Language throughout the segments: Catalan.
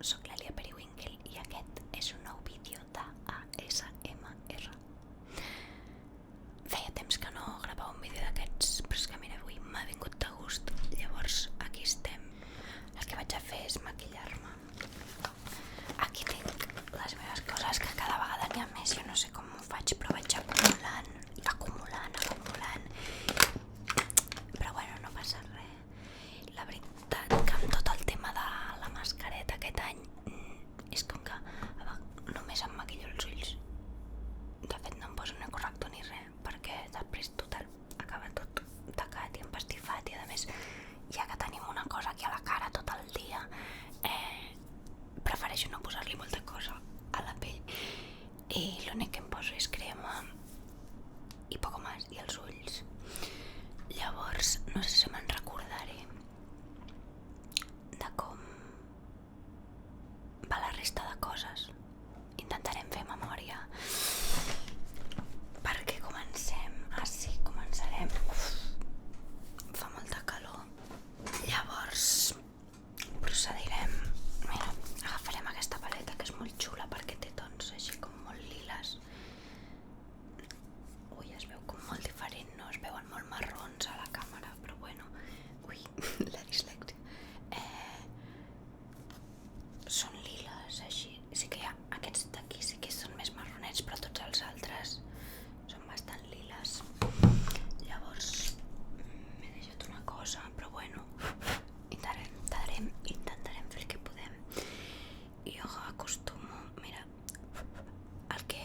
soc l'Èlia Periwinkle i aquest és un nou vídeo de ASMR. Feia temps que no gravava un vídeo d'aquests, però és que mira, avui m'ha vingut de gust, llavors aquí estem. El que vaig a fer és maquillar-me. Aquí tinc les meves coses, que cada vegada n'hi ha més, jo no sé com ho faig, però vaig acumulant, però bueno, no passa res. La veritat que amb tot el tema de la mascareta aquest any és com que només em maquillo els ulls. De fet no em poso ni corrector ni res, perquè després total acaba tot tacat i empastifat, i a més ja que tenim una cosa aquí a la cara tot el dia, prefereixo no posar-li molta cosa a la pell i l'únic que em poso és crema i poco más, i els ulls. Llavors no sé si me'n recordaré de com va la resta de coses. Intentarem fer memòria perquè començarem. Fa molta calor. Llavors procedirem. Mira, agafarem aquesta paleta que és molt xula perquè té tons així com molt liles. Ui, es veu com molt diferent, no? Es veuen molt marrons a la càmera, però bueno. Ui, la dislèxia. Són liles així. Sí que hi ha aquests d'aquí, sí que són més marronets, però tots els altres són bastant liles. Llavors m'he deixat una cosa, però bueno, intentarem fer el que podem. Jo acostumo, mira, el que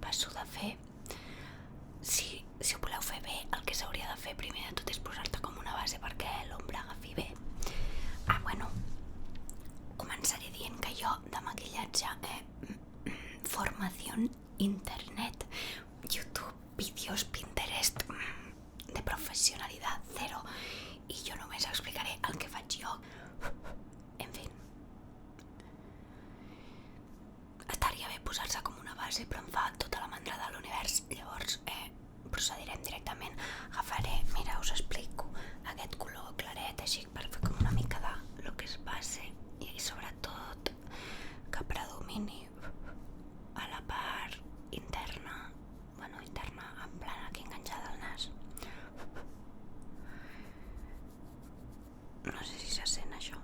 passo de fer, si ho voleu fer bé, el que s'hauria de fer primer de tot és posar-te com una base perquè l'ombra agafi bé. Bueno, començaré dient que jo de maquillatge formación internet, YouTube, vídeos, Pinterest, de professionalitat cero, i jo només explicaré el que faig jo. En fi, estaria bé posar-se com una base, però em fa tota la mandra de l'univers. Llavors procedirem directament. Agafaré, mira, us explico, aquest color claret així per fer com una mica de lo que és base, i sobretot que predomini a la part interna, en plan aquí enganxada al nas. No sé si se sent això.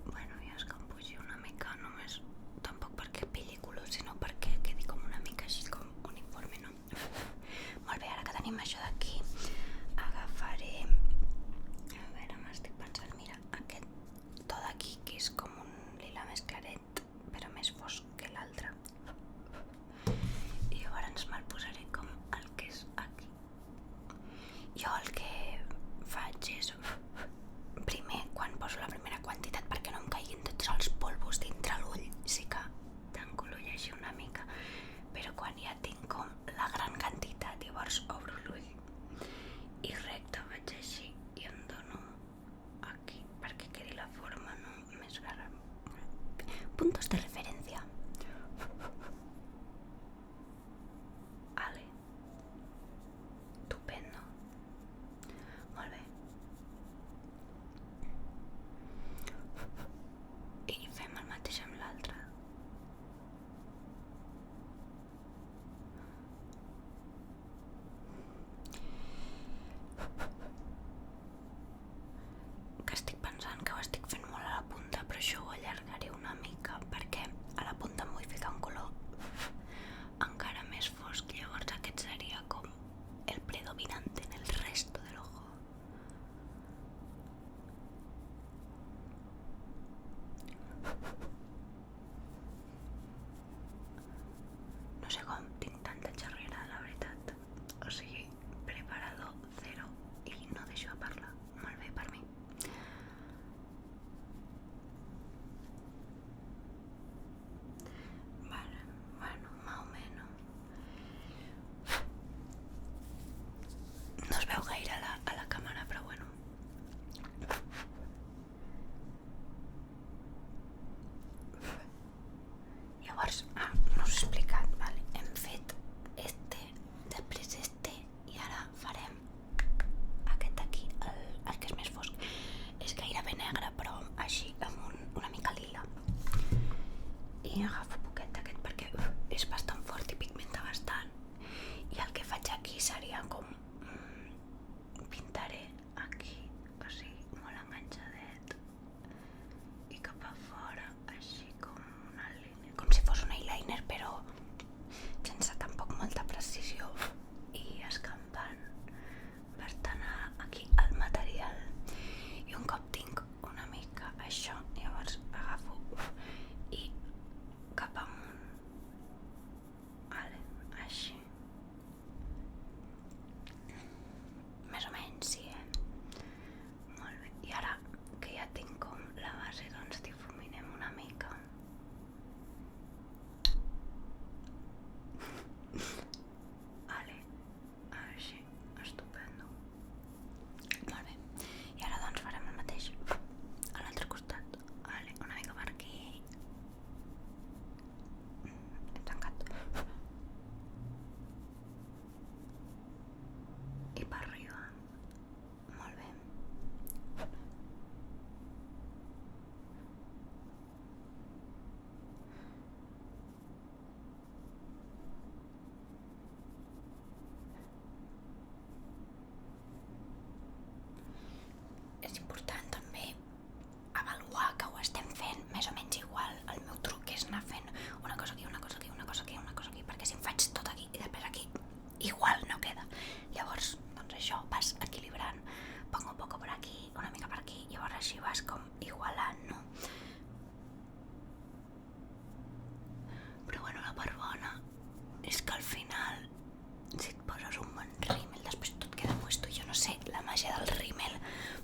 Bueno, ja és que em pugi una mica, només, tampoc perquè pilli color, sinó perquè quedi com una mica així com uniforme, no? Molt bé, ara que tenim això d'aquí, agafaré, a veure, m'estic pensant, mira, aquest to d'aquí, que és com un lila més claret, però més fosc que l'altre, i llavors me'l posaré com el que és aquí. Jo el que faig és, primer, quan poso la primera quantitat perquè no em caiguin tots els polvos dintre l'ull, sí que tanco l'ull així una mica, però quan ja tinc com la gran quantitat, llavors obro l'ull i recte vaig així i em dono aquí perquè quedi la forma, no? Més gran. Puntos de referència. Vale. Estupendo. Molt bé.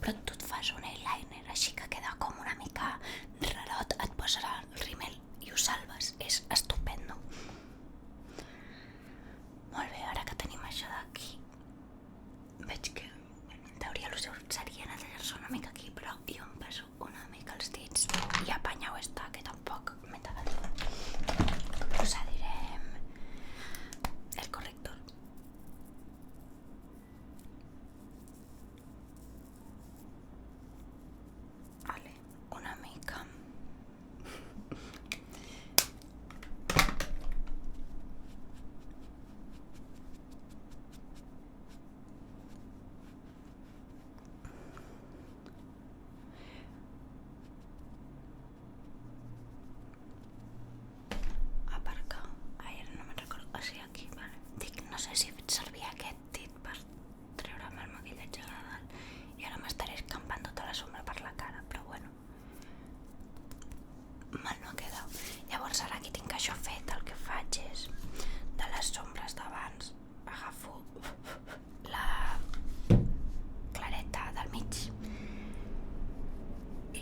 però tu et fas un eyeliner així que queda com una mica rarot, et posarà el rímel i ho salves, és estupendo. Molt bé, ara que tenim això d'aquí, veig que en teoria el seu seria netejar-se una mica aquí, però jo em passo una mica els dits i apanyau està, que tampoc m'he tagat. Procedirem el corrector. Vale, una mica. Aparcar. Ai, ara no me'n recordo. Ah, sí, aquí, vale. Dic, no sé si he fet servir aquest dit per treure'm el maquillatge de dalt i ara m'estaré escampant tota la sombra per la cara, però bueno, mal no ha quedat. Llavors ara que tinc això fet, el que faig és de les sombres d'abans agafo la clareta del mig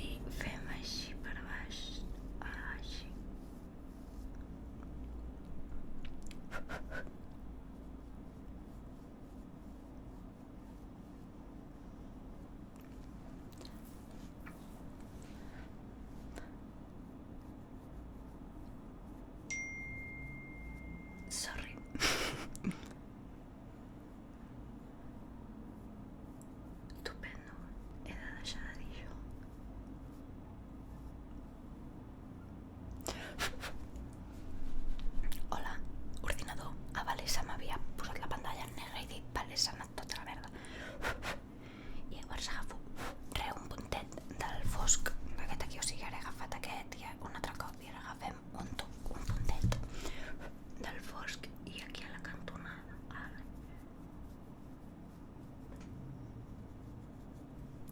i fem així per baix, així. Sorry. Estupendo. He de deixar de dir això. Hola, ordinador. Ah, vale, se m'havia posat la pantalla en negre i dit, vale, s'ha anat tota la merda. I llavors agafo un puntet del fosc d'aquest aquí, o sigui, ara he agafat aquest i un altre cop i ara agafem un puntet del fosc i aquí a la cantonada, vale.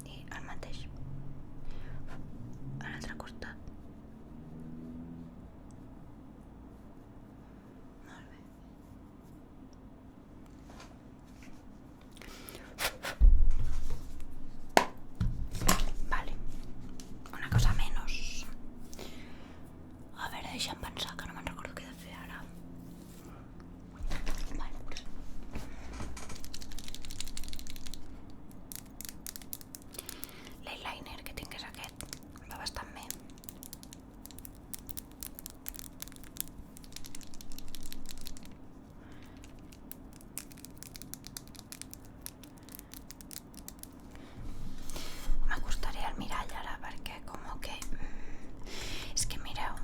I el mateix a l'altre costat. Molt bé. Vale, una cosa menos. A veure, deixa'm pensar que no me'n recordo què he de fer ara. Vale, pues. L'eyeliner que tinc és aquest, va bastant bé. M'acostaré al mirall ara perquè com que... És que mireu,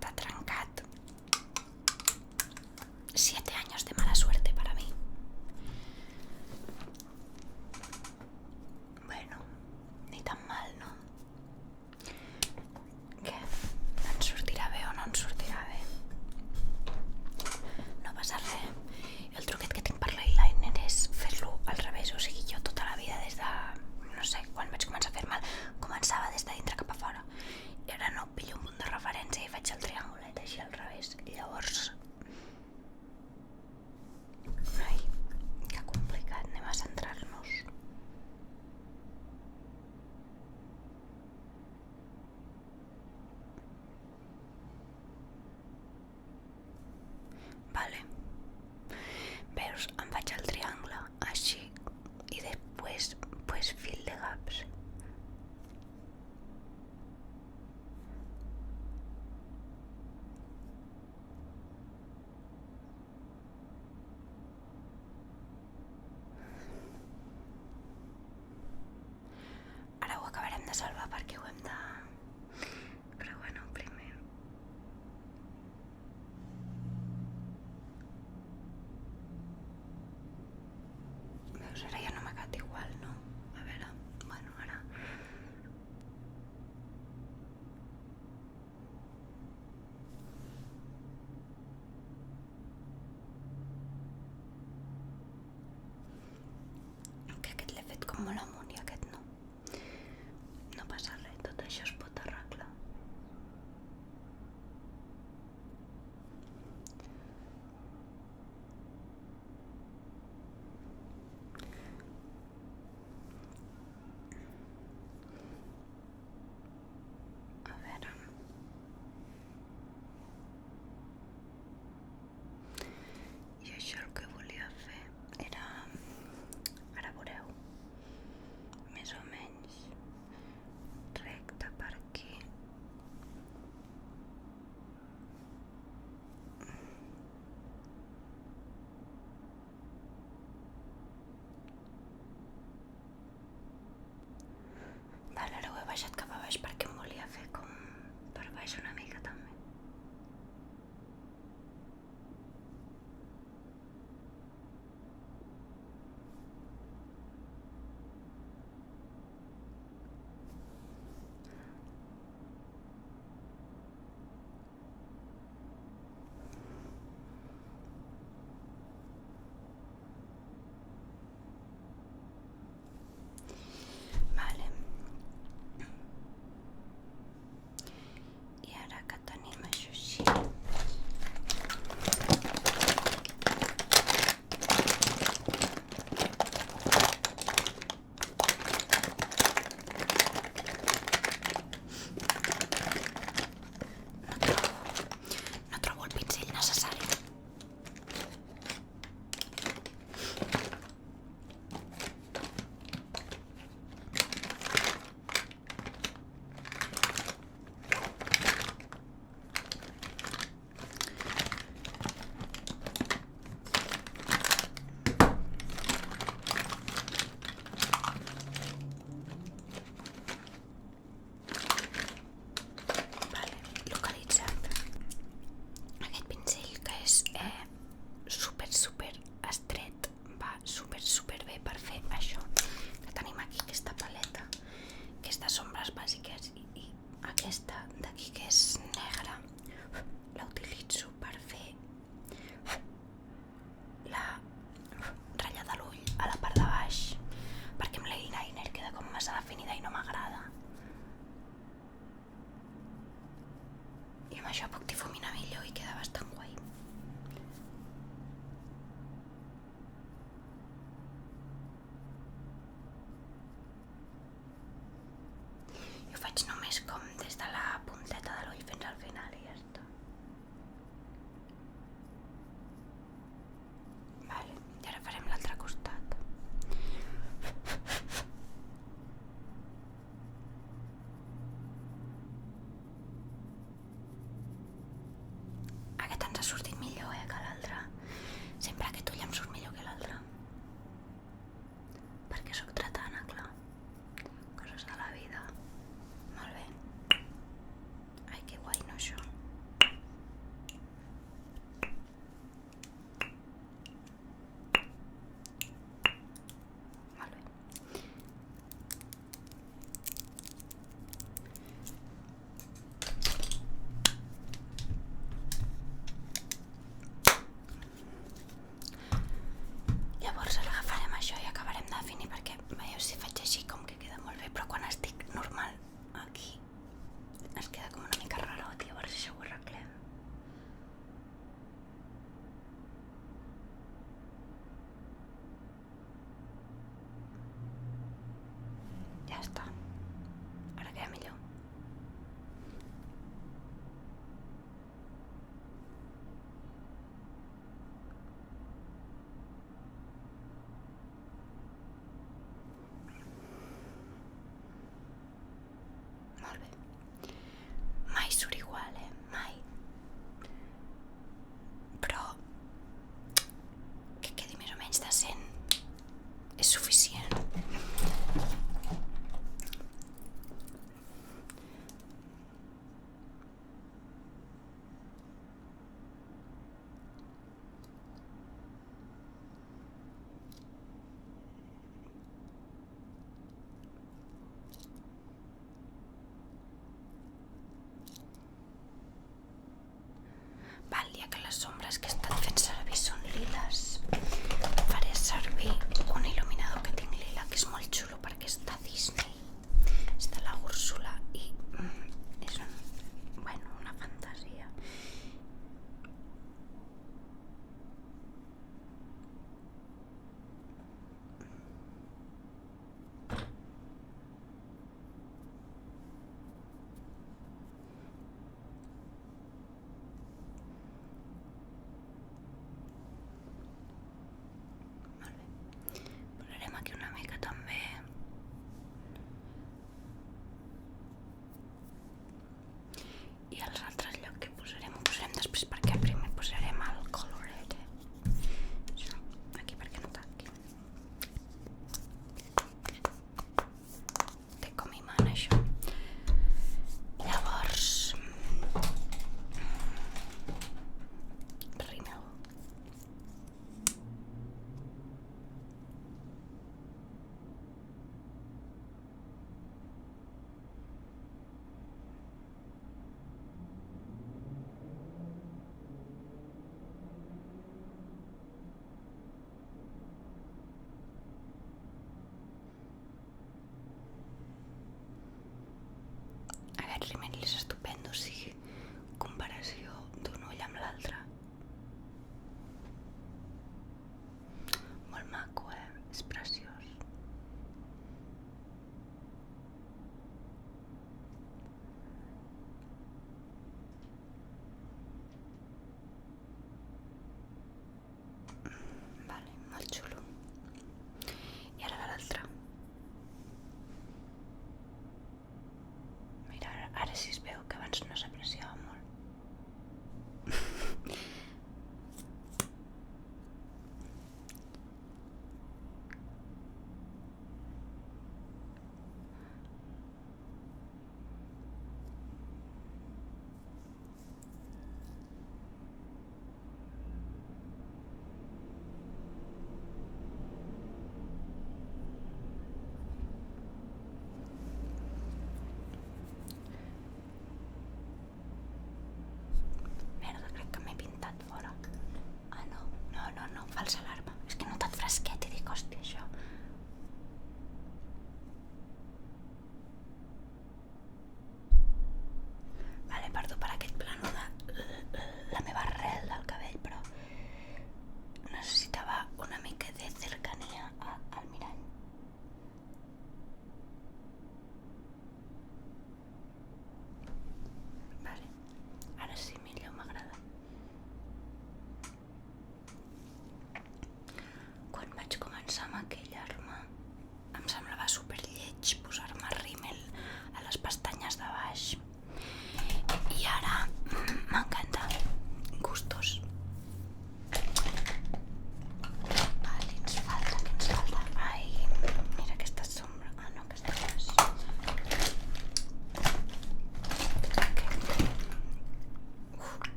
t'ha trencat 7 años de mala suerte para mí. Bueno, ni tan mal, no? Què? Ens sortirà bé o no ens sortirà bé? No passa res. El truquet que tinc per l'eyeliner és fer-lo al revés, o sigui, jo tota la vida des de... no sé, quan vaig començar a fer-me'l, començava des de dintre cap a fora. I ara no, pillo un punt de referència i faig el triangulet així al revés. I llavors... Ai, que complicat, anem a centrar-nos. Vale. Veus, em faig el triangle així i després pues fil de gaps. Ara ho acabarem de salvar perquè ho hem de... Però bueno, primer... Veus, ara ja no m'ha quedat igual, no? A veure, bueno, ara... Que aquest l'he fet com molt amunt i aquest no. No passa res, tot això es pot arreglar. jo si faig així com que queda molt bé, però quan estic normal aquí es queda com una mica rarot, llavors això ho arreglem. Ja està, ara queda millor. Molt bé. Mai surt igual, mai. Però que quedi més o menys decent és suficient. Val, ja que les ombres que he estat fent servir són liles, faré servir un il·luminador que tinc lila, que és molt xulo.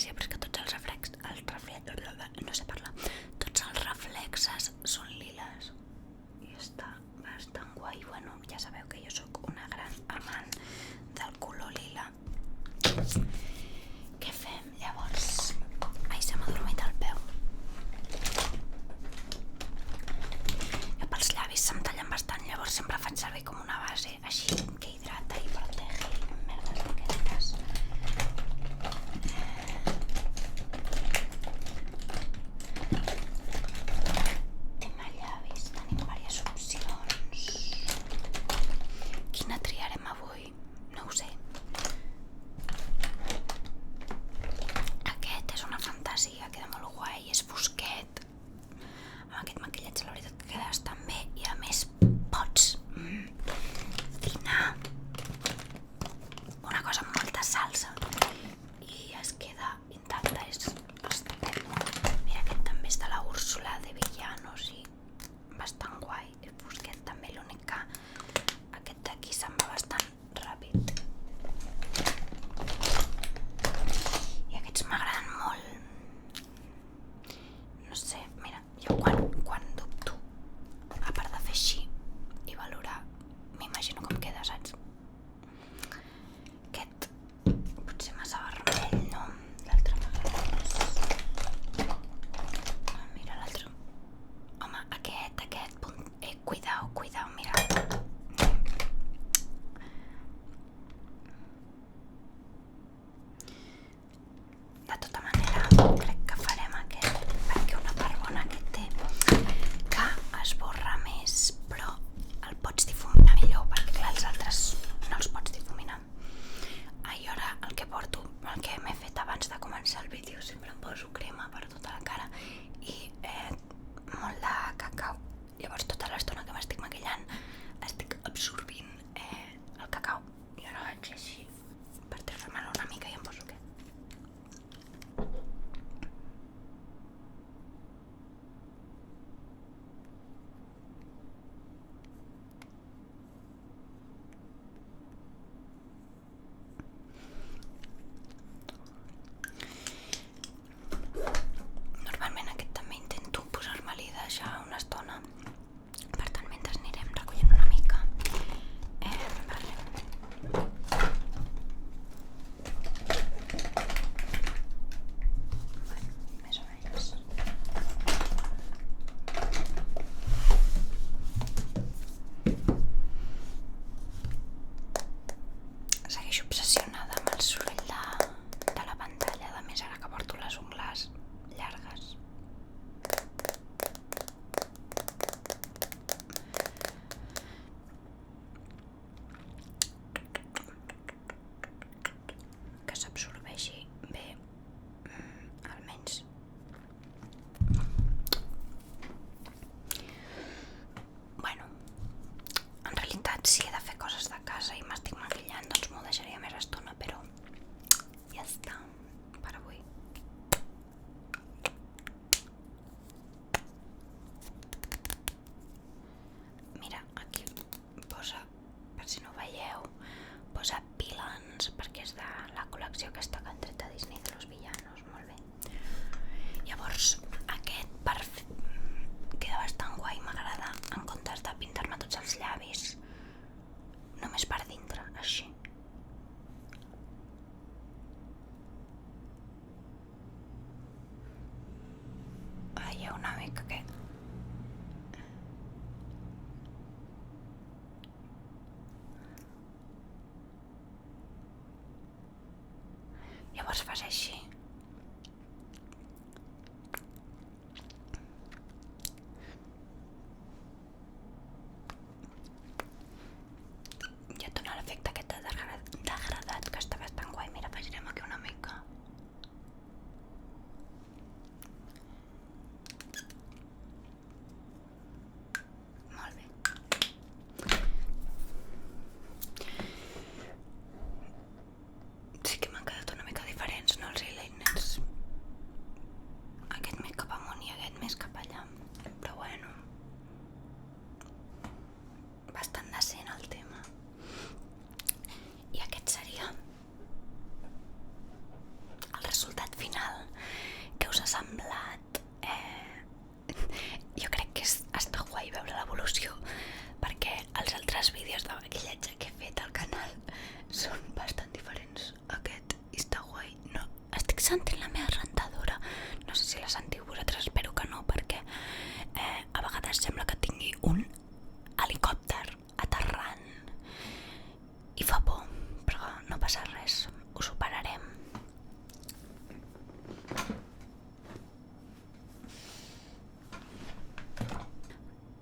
gràcia, però és que tots els no sé parlar, tots els reflexes són liles i està bastant guai. Bueno, ja sabeu que jo sóc una gran amant del color lila. Què fem llavors? Ai, se m'ha adormit el peu. Jo pels llavis se'm tallen bastant, llavors sempre faig servir com una base així que hidrata i protege i merdes d'aquestes. Tema llavis, tenim diverses opcions. Quina triarem avui? No ho sé. Aquest és una fantasia, queda molt guai, és fosquet. Amb aquest maquillatge la veritat que queda bastant bé i a més pots dinar una cosa amb molta salsa i es queda intacta, és estupendo. Mira, aquest també és de la Úrsula de Villanos i bastant guai, és fosquet també, l'únic que aquest d'aquí se'n va bastant ràpid i aquests m'agraden molt. No sé, mira, jo quan dubto, a part de fer així i valorar, m'imagino com queda, saps? Aquest potser massa vermell, no? L'altre m'agrada més. Ah, mira l'altre. Home, aquest, cuidao, mira. De tota manera, crec que farem aquest, perquè una part bona que té que esborra més, però el pots difuminar millor, perquè clar, els altres no els pots difuminar. I ara el que porto, el que m'he fet abans de començar el vídeo, sempre em poso crema per tota la cara i molt de cacau. Llavors tota l'estona que m'estic maquillant estic absorbint el cacau i ara vaig així per treure-me'l una mica i em poso aquest. Normalment aquest també intento posar-me-li i deixar una estona, per tant mentre anirem recollint una mica vale. Bueno, més o menys. Segueixo obsessionada amb el soroll de la pantalla, a més ara que porto les ungles llargues. Que s'absorbeixi bé, almenys. Bueno, en realitat si he de fer coses de casa i m'estic maquillant, doncs m'ho deixaria més estona, però ja està, per avui. Mira, aquí posa, per si no ho veieu, posa Villains, perquè és de la col·lecció aquesta que han tret a Disney de los villanos, molt bé. Llavors aquest queda bastant guai, m'agrada, en comptes de pintar-me tots els llavis, només per dintre, així. Hi ha una mica que... Llavors fas així. Ja et dona l'efecte aquest degradat, que està bastant guai. Mira, afegirem aquí una mica. Molt bé. Sí que m'han quedat una mica diferents, no els highlights maquillatge que he fet al canal són bastant diferents. Aquest està guai. No, estic sentint la meva rentadora. No sé si la sentiu vosaltres, espero que no, perquè a vegades sembla que tingui un helicòpter aterrant i fa por, però no passa res, ho superarem.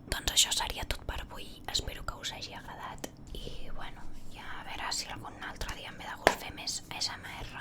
Doncs això seria tot per avui, espero que us hagi agradat i bueno, ja a veure si algun altre dia em ve de gust fer més ASMR.